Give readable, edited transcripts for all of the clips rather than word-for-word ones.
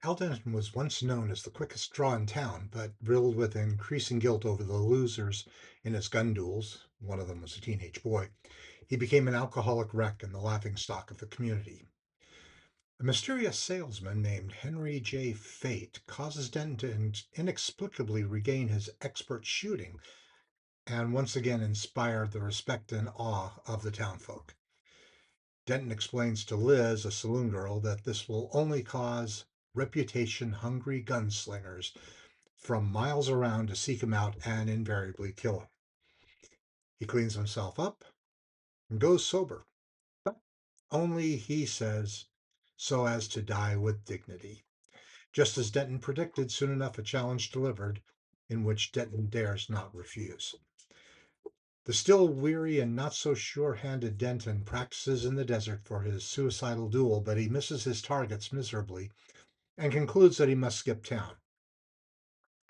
Denton was once known as the quickest draw in town, but riddled with increasing guilt over the losers in his gun duels, one of them was a teenage boy, he became an alcoholic wreck and the laughingstock of the community. A mysterious salesman named Henry J. Fate causes Denton to inexplicably regain his expert shooting and once again inspire the respect and awe of the townfolk. Denton explains to Liz, a saloon girl, that this will only cause reputation hungry gunslingers from miles around to seek him out and invariably kill him. He cleans himself up and goes sober, but only, he says, so as to die with dignity. Just as Denton predicted, soon enough a challenge delivered in which Denton dares not refuse. The still weary and not so sure handed Denton practices in the desert for his suicidal duel, but he misses his targets miserably and concludes that he must skip town.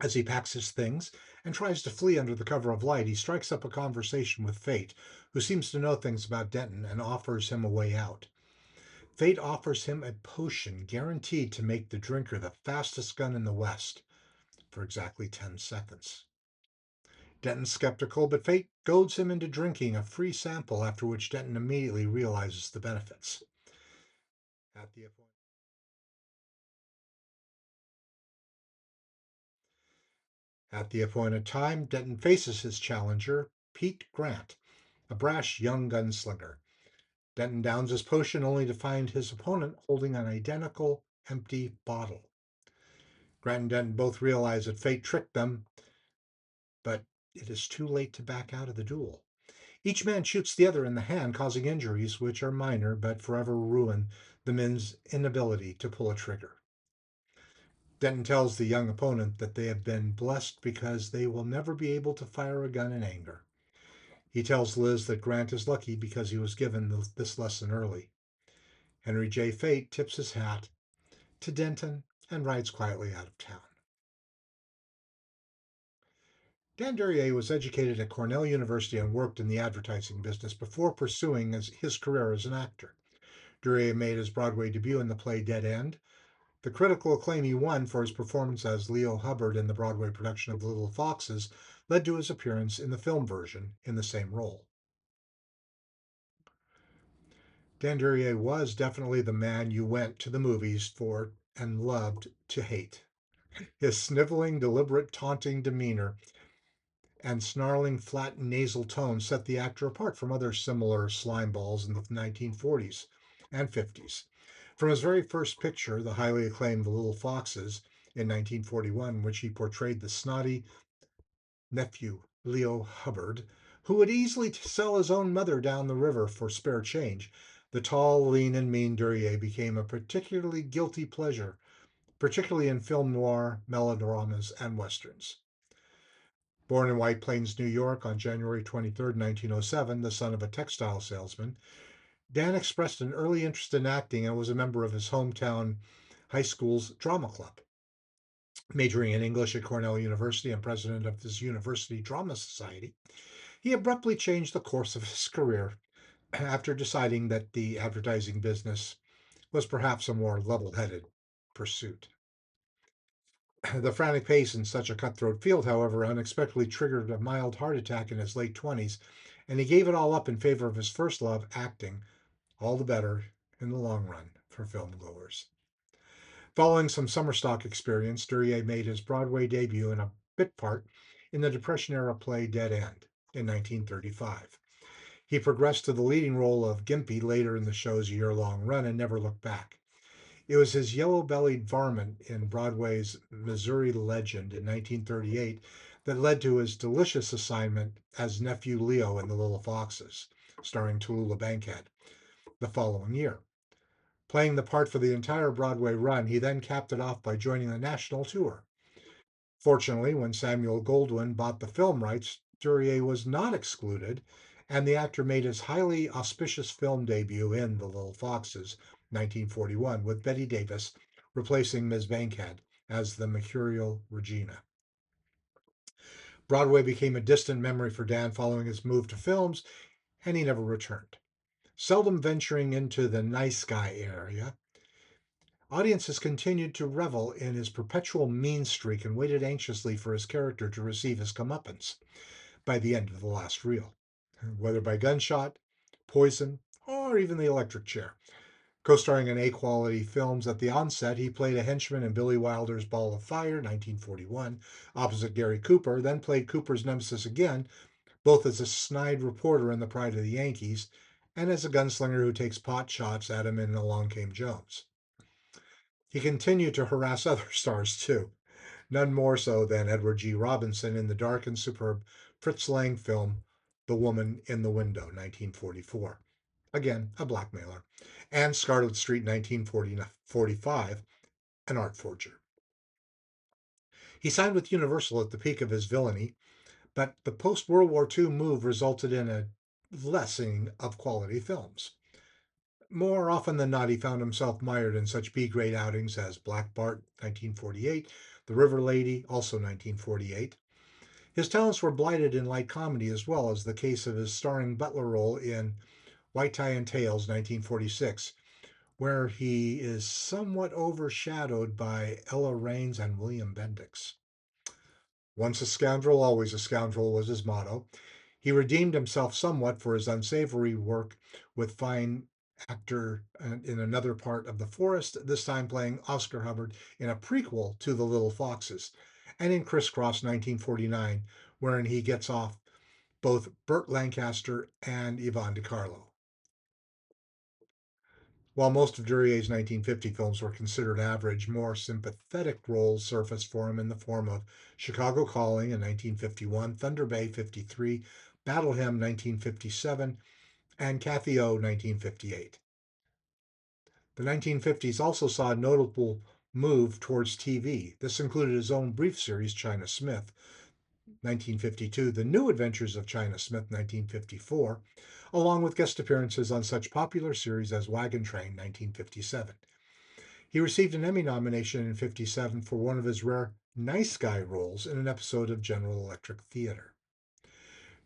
As he packs his things and tries to flee under the cover of light, he strikes up a conversation with Fate, who seems to know things about Denton and offers him a way out. Fate offers him a potion guaranteed to make the drinker the fastest gun in the West for exactly 10 seconds. Denton's skeptical, but Fate goads him into drinking a free sample, after which Denton immediately realizes the benefits. At the, at the appointed time, Denton faces his challenger, Pete Grant, a brash young gunslinger. Denton downs his potion only to find his opponent holding an identical empty bottle. Grant and Denton both realize that Fate tricked them, but it is too late to back out of the duel. Each man shoots the other in the hand, causing injuries which are minor but forever ruin the men's inability to pull a trigger. Denton tells the young opponent that they have been blessed because they will never be able to fire a gun in anger. He tells Liz that Grant is lucky because he was given this lesson early. Henry J. Fate tips his hat to Denton and rides quietly out of town. Dan Duryea was educated at Cornell University and worked in the advertising business before pursuing his career as an actor. Duryea made his Broadway debut in the play Dead End. The critical acclaim he won for his performance as Leo Hubbard in the Broadway production of The Little Foxes led to his appearance in the film version in the same role. Dan Duryea was definitely the man you went to the movies for and loved to hate. His sniveling, deliberate, taunting demeanor and snarling, flat nasal tone set the actor apart from other similar slimeballs in the 1940s and 50s. From his very first picture, the highly acclaimed The Little Foxes, in 1941, in which he portrayed the snotty nephew, Leo Hubbard, who would easily sell his own mother down the river for spare change, the tall, lean, and mean Duryea became a particularly guilty pleasure, particularly in film noir, melodramas, and westerns. Born in White Plains, New York on January 23, 1907, the son of a textile salesman, Dan expressed an early interest in acting and was a member of his hometown high school's drama club. Majoring in English at Cornell University and president of his university drama society, he abruptly changed the course of his career after deciding that the advertising business was perhaps a more level headed pursuit. The frantic pace in such a cutthroat field, however, unexpectedly triggered a mild heart attack in his late 20s, and he gave it all up in favor of his first love, acting, all the better in the long run for film goers. Following some summer stock experience, Duryea made his Broadway debut in a bit part in the Depression era play Dead End in 1935. He progressed to the leading role of Gimpy later in the show's year long run and never looked back. It was his yellow bellied varmint in Broadway's Missouri Legend in 1938 that led to his delicious assignment as Nephew Leo in The Little Foxes, starring Tallulah Bankhead, the following year. Playing the part for the entire Broadway run, he then capped it off by joining a national tour. Fortunately, when Samuel Goldwyn bought the film rights, Duryea was not excluded, and the actor made his highly auspicious film debut in The Little Foxes, 1941, with Bette Davis replacing Ms. Bankhead as the mercurial Regina. Broadway became a distant memory for Dan following his move to films, and he never returned. Seldom venturing into the nice guy area, Audiences continued to revel in his perpetual mean streak and waited anxiously for his character to receive his comeuppance by the end of the last reel, whether by gunshot, poison, or even the electric chair. Co-starring in A-quality films at the onset, he played a henchman in Billy Wilder's Ball of Fire, 1941, opposite Gary Cooper, then played Cooper's nemesis again, both as a snide reporter in The Pride of the Yankees and as a gunslinger who takes pot shots at him in Along Came Jones. He continued to harass other stars too, none more so than Edward G. Robinson in the dark and superb Fritz Lang film The Woman in the Window, 1944. Again, a blackmailer. And Scarlet Street, 1945, an art forger. He signed with Universal at the peak of his villainy, but the post World War II move resulted in a lessening of quality films. More often than not, he found himself mired in such B-grade outings as Black Bart, 1948, The River Lady, also 1948. His talents were blighted in light comedy as well, as the case of his starring butler role in White Tie and Tails, 1946, where he is somewhat overshadowed by Ella Raines and William Bendix. Once a scoundrel, always a scoundrel was his motto. He redeemed himself somewhat for his unsavory work with fine actor in another part of the forest, this time playing Oscar Hubbard in a prequel to The Little Foxes, and in Crisscross 1949, wherein he gets off both Burt Lancaster and Yvonne De Carlo. While most of Duryea's 1950 films were considered average, more sympathetic roles surfaced for him in the form of Chicago Calling in 1951, Thunder Bay 53, Battle Hymn 1957, and Kathy O 1958. The 1950s also saw a notable move towards TV. This included his own brief series, China Smith, 1952, The New Adventures of China Smith, 1954, along with guest appearances on such popular series as Wagon Train, 1957. He received an Emmy nomination in 57 for one of his rare nice guy roles in an episode of General Electric Theater.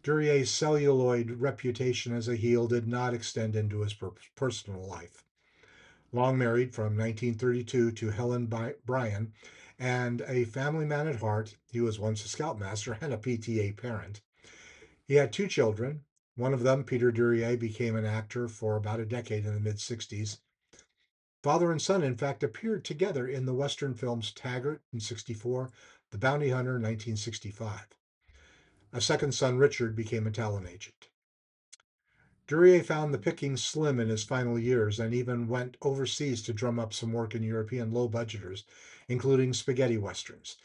Duryea's celluloid reputation as a heel did not extend into his personal life. Long married from 1932 to Helen Bryan, and a family man at heart, he was once a scoutmaster and a PTA parent. He had two children. One of them, Peter Duryea, became an actor for about a decade in the mid-60s. Father and son, in fact, appeared together in the Western films Taggart in 64, The Bounty Hunter in 1965. A second son, Richard, became a talent agent. Duryea found the pickings slim in his final years and even went overseas to drum up some work in European low-budgeters, including spaghetti westerns.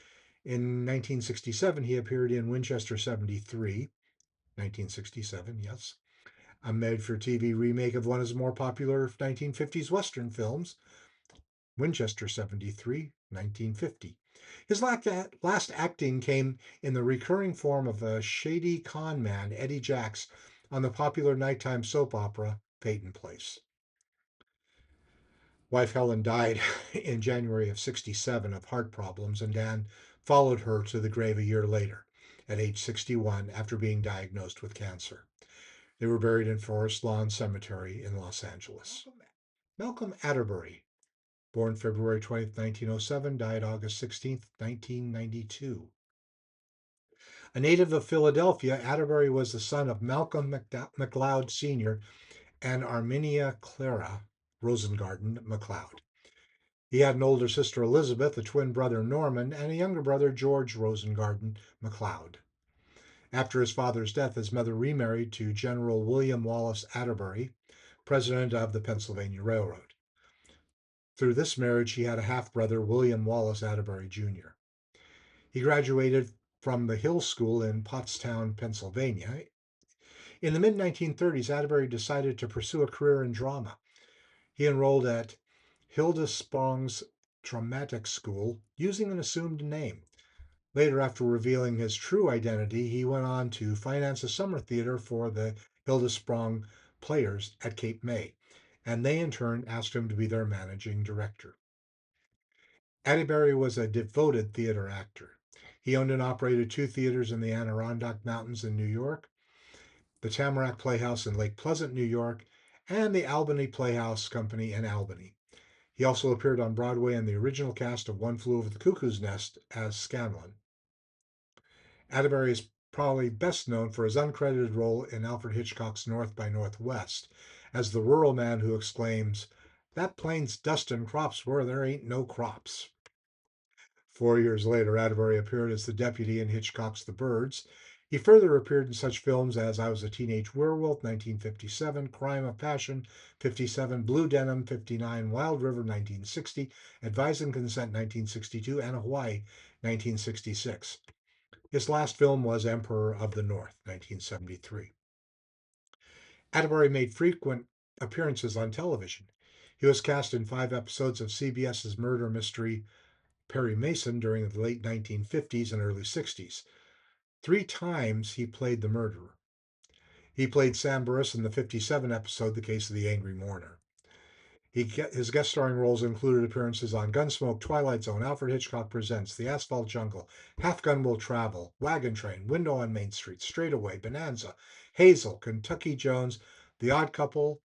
In 1967, he appeared in Winchester 73, 1967, yes, a made-for-TV remake of one of his more popular 1950s Western films, Winchester 73, 1950. His last acting came in the recurring form of a shady con man, Eddie Jacks, on the popular nighttime soap opera, Peyton Place. Wife Helen died in January of 67 of heart problems, and Dan followed her to the grave a year later, at age 61, after being diagnosed with cancer. They were buried in Forest Lawn Cemetery in Los Angeles. Malcolm Atterbury, born February 20th, 1907, died August 16th, 1992. A native of Philadelphia, Atterbury was the son of Malcolm MacLeod Sr. and Arminia Clara Rosengarten MacLeod. He had an older sister, Elizabeth, a twin brother, Norman, and a younger brother, George Rosengarten MacLeod. After his father's death, his mother remarried to General William Wallace Atterbury, president of the Pennsylvania Railroad. Through this marriage, he had a half-brother, William Wallace Atterbury Jr. He graduated from the Hill School in Pottstown, Pennsylvania. In the mid-1930s, Atterbury decided to pursue a career in drama. He enrolled at Hilda Sprong's Dramatic School using an assumed name. Later, after revealing his true identity, he went on to finance a summer theater for the Hilda Sprong players at Cape May, and they in turn asked him to be their managing director. Atterbury was a devoted theater actor. He owned and operated two theaters in the Adirondack Mountains in New York, the Tamarack Playhouse in Lake Pleasant, New York, and the Albany Playhouse Company in Albany. He also appeared on Broadway in the original cast of One Flew Over the Cuckoo's Nest as Scanlon. Atterbury is probably best known for his uncredited role in Alfred Hitchcock's North by Northwest as the rural man who exclaims, "That plane's dustin' crops where there ain't no crops." 4 years later, Atterbury appeared as the deputy in Hitchcock's The Birds. He further appeared in such films as I Was a Teenage Werewolf, 1957, Crime of Passion, 57, Blue Denim, 59, Wild River, 1960, Advise and Consent, 1962, and Hawaii, 1966. His last film was Emperor of the North, 1973. Atterbury made frequent appearances on television. He was cast in 5 episodes of CBS's murder mystery Perry Mason during the late 1950s and early 60s. 3 times he played the murderer. He played Sam Burris in the 57 episode The Case of the Angry Mourner. His guest starring roles included appearances on Gunsmoke, Twilight Zone, Alfred Hitchcock Presents, The Asphalt Jungle, Half Gun Will Travel, Wagon Train, Window on Main Street, Straightaway, Bonanza, Hazel, Kentucky Jones, The Odd Couple,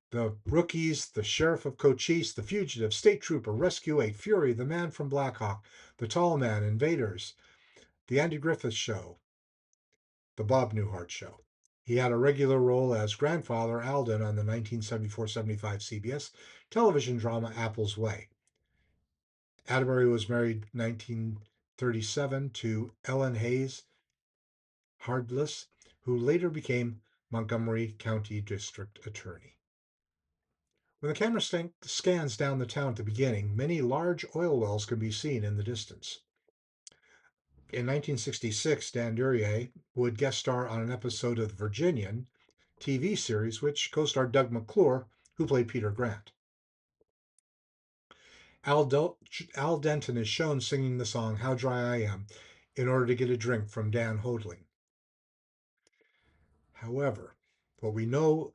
The Rookies, The Sheriff of Cochise, The Fugitive, State Trooper, Rescue 8, Fury, The Man from Black Hawk, The Tall Man, Invaders, The Andy Griffith Show, The Bob Newhart Show. He had a regular role as grandfather Alden on the 1974-75 CBS television drama Apple's Way. Atterbury was married 1937 to Ellen Hayes Hardless, who later became Montgomery County District Attorney. When the camera scans down the town at the beginning, many large oil wells can be seen in the distance. In 1966, Dan Duryea would guest star on an episode of The Virginian TV series, which co-starred Doug McClure, who played Peter Grant. Al Denton is shown singing the song How Dry I Am in order to get a drink from Dan Hodling. However, what we know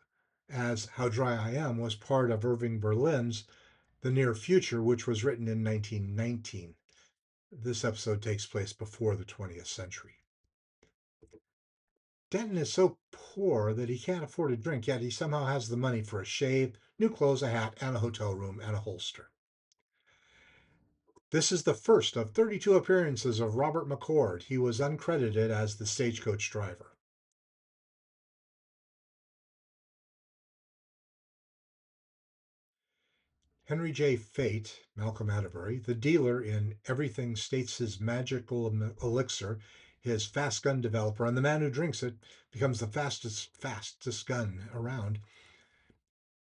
as How Dry I Am was part of Irving Berlin's The Near Future, which was written in 1919. This episode takes place before the 20th century. Denton is so poor that he can't afford a drink, yet he somehow has the money for a shave, new clothes, a hat, and a hotel room and a holster. This is the first of 32 appearances of Robert McCord. He was uncredited as the stagecoach driver. Henry J. Fate, Malcolm Atterbury, the dealer in Everything States' magical elixir, his fast gun developer, and the man who drinks it becomes the fastest gun around.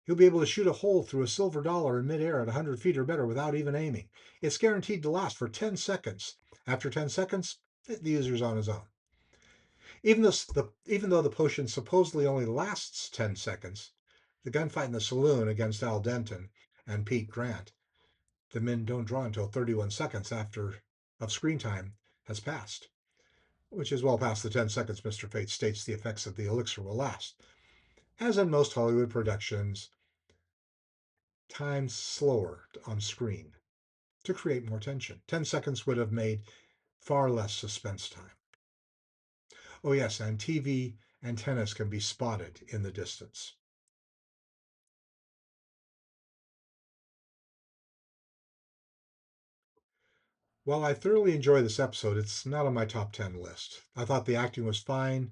He'll be able to shoot a hole through a silver dollar in midair at 100 feet or better without even aiming. It's guaranteed to last for 10 seconds. After 10 seconds, the user's on his own. Even though the potion supposedly only lasts 10 seconds, the gunfight in the saloon against Al Denton and Pete Grant, the men don't draw until 31 seconds after of screen time has passed, which is well past the 10 seconds Mr. Fate states the effects of the elixir will last. As in most Hollywood productions, time's slower on screen to create more tension. 10 seconds would have made far less suspense time. Oh, yes, and TV antennas can be spotted in the distance. While I thoroughly enjoy this episode, it's not on my top 10 list. I thought the acting was fine,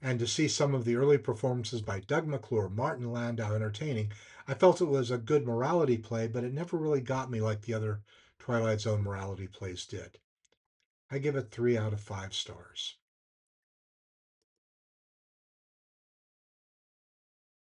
and to see some of the early performances by Doug McClure, Martin Landau entertaining, I felt it was a good morality play, but it never really got me like the other Twilight Zone morality plays did. I give it 3 out of 5 stars.